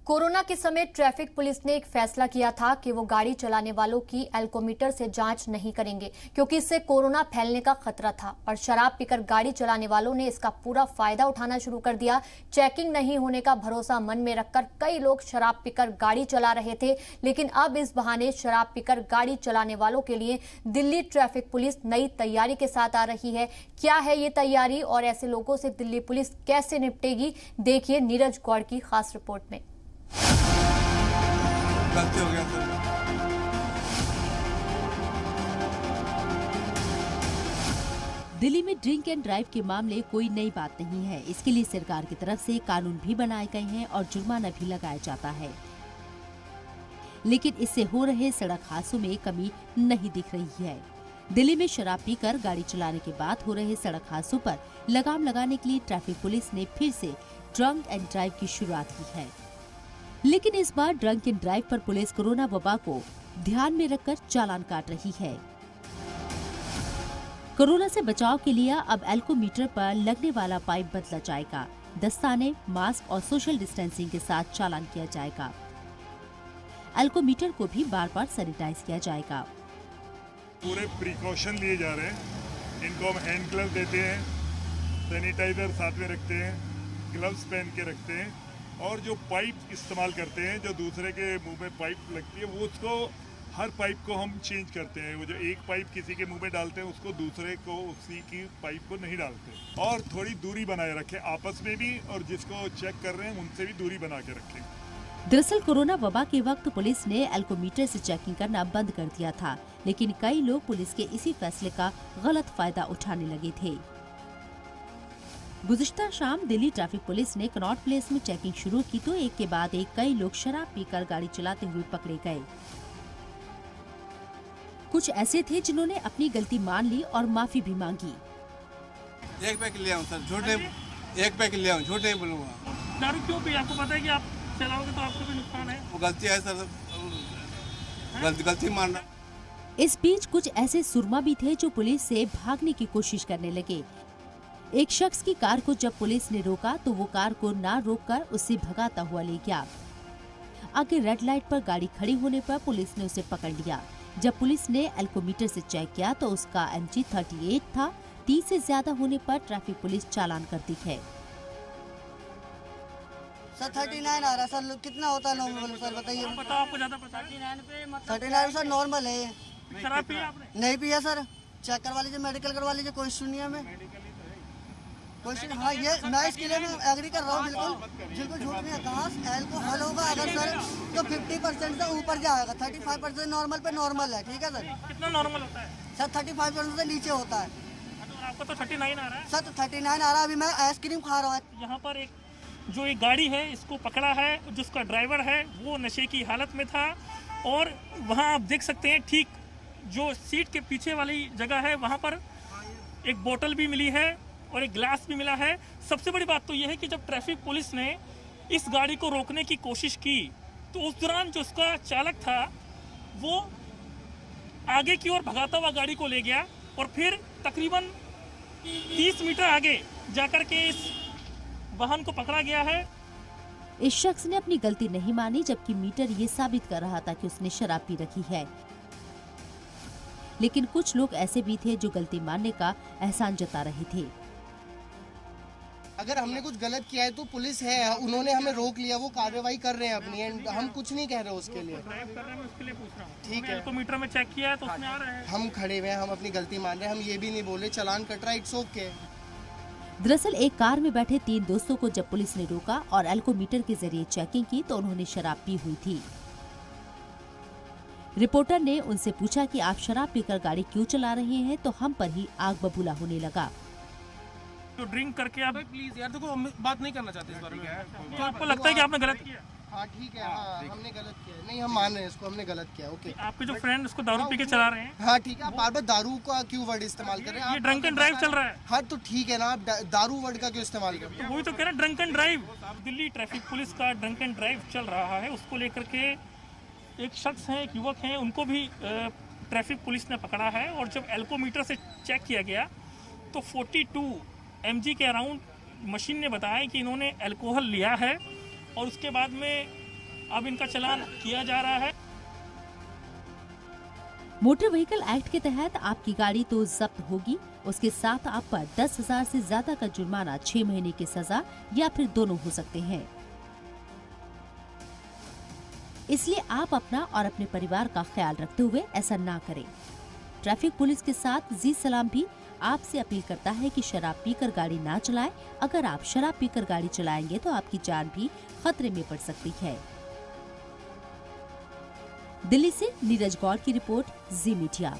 Corona के समय traffic police ने एक फैसला किया था कि वो गाड़ी चलाने वालों की एल्कोमीटर से जांच नहीं करेंगे क्योंकि इससे कोरोना फैलने का खतरा था। और शराब पीकर गाड़ी चलाने वालों ने इसका पूरा फायदा उठाना शुरू कर दिया। चेकिंग नहीं होने का भरोसा मन में रखकर कई लोग शराब पीकर गाड़ी चला रहे थे, लेकिन अब इस बहाने शराब पीकर गाड़ी चलाने वालों के लिए दिल्ली ट्रैफिक पुलिस नई तैयारी के साथ आ रही है। क्या है ये तैयारी और ऐसे लोगों से दिल्ली पुलिस कैसे निपटेगी, देखिए नीरज गौड़ की खास रिपोर्ट में। गलती हो गया सर। दिल्ली में ड्रिंक एंड ड्राइव के मामले कोई नई बात नहीं है। इसके लिए सरकार की तरफ से कानून भी बनाए गए हैं और जुर्माना भी लगाया जाता है, लेकिन इससे हो रहे सड़क हादसों में कमी नहीं दिख रही है। दिल्ली में शराब पीकर गाड़ी चलाने के बाद हो रहे सड़क हादसों पर लगाम लगाने के लिए ट्रैफिक पुलिस ने फिर से ड्रंक एंड ड्राइव की शुरुआत की है। लेकिन इस बार ड्रंक एंड ड्राइव पर पुलिस कोरोना वबा को ध्यान में रखकर चालान काट रही है। कोरोना से बचाव के लिए अब एल्कोमीटर पर लगने वाला पाइप बदला जाएगा। दस्ताने, मास्क और सोशल डिस्टेंसिंग के साथ चालान किया जाएगा। एल्कोमीटर को भी बार बार सैनिटाइज किया जाएगा। पूरे प्रिकॉशन लिए जा रहे हैं। इनको हम हैंड ग्लव देते हैं, सैनिटाइजर साथ में रखते हैं, ग्लव्स पहन के रखते हैं और जो पाइप इस्तेमाल करते हैं, जो दूसरे के मुंह में पाइप लगती है, वो उसको हर पाइप को हम चेंज करते हैं। वो जो एक पाइप किसी के मुंह में डालते हैं, उसको दूसरे को उसी की पाइप को नहीं डालते। और थोड़ी दूरी बनाए रखें आपस में भी, और जिसको चेक कर रहे हैं उनसे भी दूरी बना के रखें। दरअसल कोरोना वबा के वक्त पुलिस ने एल्कोमीटर से चेकिंग करना बंद कर दिया था, लेकिन कई लोग पुलिस के इसी फैसले का गलत फायदा उठाने लगे थे। गुज़िश्ता शाम दिल्ली ट्रैफिक पुलिस ने कनॉट प्लेस में चेकिंग शुरू की तो एक के बाद एक कई लोग शराब पीकर गाड़ी चलाते हुए पकड़े गए। कुछ ऐसे थे जिन्होंने अपनी गलती मान ली और माफी भी मांगी। एक पैकेट ले आऊं सर, झूठे एक पैकेट ले आऊं, झूठे नहीं बोलूंगा। दारू क्यों पी? आपको पता है कि आप चलाओगे तो आपको भी नुकसान है। वो गलती है सर, गलती मानना। इस बीच कुछ ऐसे सुरमा भी थे जो पुलिस से भागने की कोशिश करने लगे। एक शख्स की कार को जब पुलिस ने रोका तो वो कार को ना रोककर उससे भगाता हुआ ले गया। आगे रेड लाइट पर गाड़ी खड़ी होने पर पुलिस ने उसे पकड़ लिया। जब पुलिस ने एल्कोमीटर से चेक किया तो उसका MG 38 था। 30 से ज्यादा होने पर ट्रैफिक पुलिस चालान करती है। सर 39 आ रहा सर, कितना होता है नॉर्मल सर बताइए? पता आपको ज्यादा पता है? 39 सर नॉर्मल है। शराब पिया आपने? नहीं पिया सर, चेक करवा लीजिए, मेडिकल करवा लीजिए, कोई इशू नहीं है। हमें क्वेश्चन, हाँ ये मैं इसके लिए मैं एग्री कर रहा हूँ, बिल्कुल झूठ नहीं है। कहाँ एल्कोहल होगा अगर सर तो 50% से ऊपर जाएगा। 35% नॉर्मल पे नॉर्मल है, ठीक है सर। कितना नॉर्मल होता है सर? 35% से नीचे होता है। तो आपका तो 39 आ रहा है सर। तो 39 आ रहा है। अभी मैं आइसक्रीम खा रहा हूँ। यहाँ पर एक गाड़ी है, इसको पकड़ा है, जिसका ड्राइवर है वो नशे की हालत में था। और वहाँ आप देख सकते हैं, ठीक जो सीट के पीछे वाली जगह है वहाँ पर एक बोतल भी मिली है और एक ग्लास भी मिला है। सबसे बड़ी बात तो यह है कि जब ट्रैफिक पुलिस ने इस गाड़ी को रोकने की कोशिश की तो उस दौरान जो उसका चालक था वो आगे की ओर भगाता हुआ गाड़ी को ले गया और फिर तकरीबन 30 मीटर आगे जाकर के इस वाहन को पकड़ा गया है। इस शख्स ने अपनी गलती नहीं मानी, जबकि मीटर ये साबित कर रहा था कि उसने शराब पी रखी है। लेकिन कुछ लोग ऐसे भी थे जो गलती मानने का एहसान जता रहे थे। अगर हमने कुछ गलत किया है तो पुलिस है, उन्होंने हमें रोक लिया, वो कार्रवाई कर रहे हैं अपनी, एंड हम कुछ नहीं कह रहे उसके लिए। ड्राइव कर रहे हैं, मैं उसके लिए पूछ रहा हूँ। ठीक है, एल्कोमीटर में चेक किया है तो उसमें आ रहा है। हम खड़े हुए हैं, हम अपनी गलती मान रहे हैं, हम ये भी नहीं बोले चालान कट रहा है, इट्स ओके। दरअसल एक कार में बैठे 3 दोस्तों को जब पुलिस ने रोका और एल्कोमीटर के जरिए चेकिंग की तो उन्होंने शराब पी हुई थी। रिपोर्टर ने उनसे पूछा कि आप शराब पीकर गाड़ी क्यों चला रहे हैं, तो हम पर ही आग बबूला होने लगा। तो ड्रिंक करके आप प्लीज यार, देखो हम बात नहीं करना चाहते इस बारे में। तो आपको लगता है कि आपने गलत किया? हाँ ठीक है, हाँ हमने गलत किया। नहीं, हम मान रहे हैं इसको, हमने गलत किया। ओके, आपके जो फ्रेंड उसको दारू पी के चला रहे हैं? हाँ ठीक है, आप बार बार दारू का क्यों वर्ड इस्तेमाल कर रहे हैं? ये ड्रंक एंड ड्राइव चल रहा है। हाँ तो ठीक है ना, आप दारू वर्ड का क्यों इस्तेमाल कर रहे हैं? वही तो कह रहे हैं, drunk and drive. Delhi traffic police का ड्रंक एंड ड्राइव चल रहा है, उसको लेकर के एक शख्स है, एक युवक है, उनको भी ट्रैफिक पुलिस ने पकड़ा है। और जब एल्कोमीटर से चेक किया गया तो 42 mg के अराउंड मशीन ने बताया कि इन्होंने अल्कोहल लिया है और उसके बाद में अब इनका चालान किया जा रहा है। मोटर व्हीकल एक्ट के तहत आपकी गाड़ी तो जब्त होगी, उसके साथ आप पर 10,000 से ज्यादा का जुर्माना, 6 महीने की सजा या फिर दोनों हो सकते हैं। इसलिए आप अपना और अपने परिवार का ख्याल रखते हुए ऐसा ना करें। ट्रैफिक पुलिस के साथ जी सलाम भी आपसे अपील करता है कि शराब पीकर गाड़ी ना चलाएं। अगर आप शराब पीकर गाड़ी चलाएंगे तो आपकी जान भी खतरे में पड़ सकती है। दिल्ली से नीरज गौड़ की रिपोर्ट, जी मीडिया।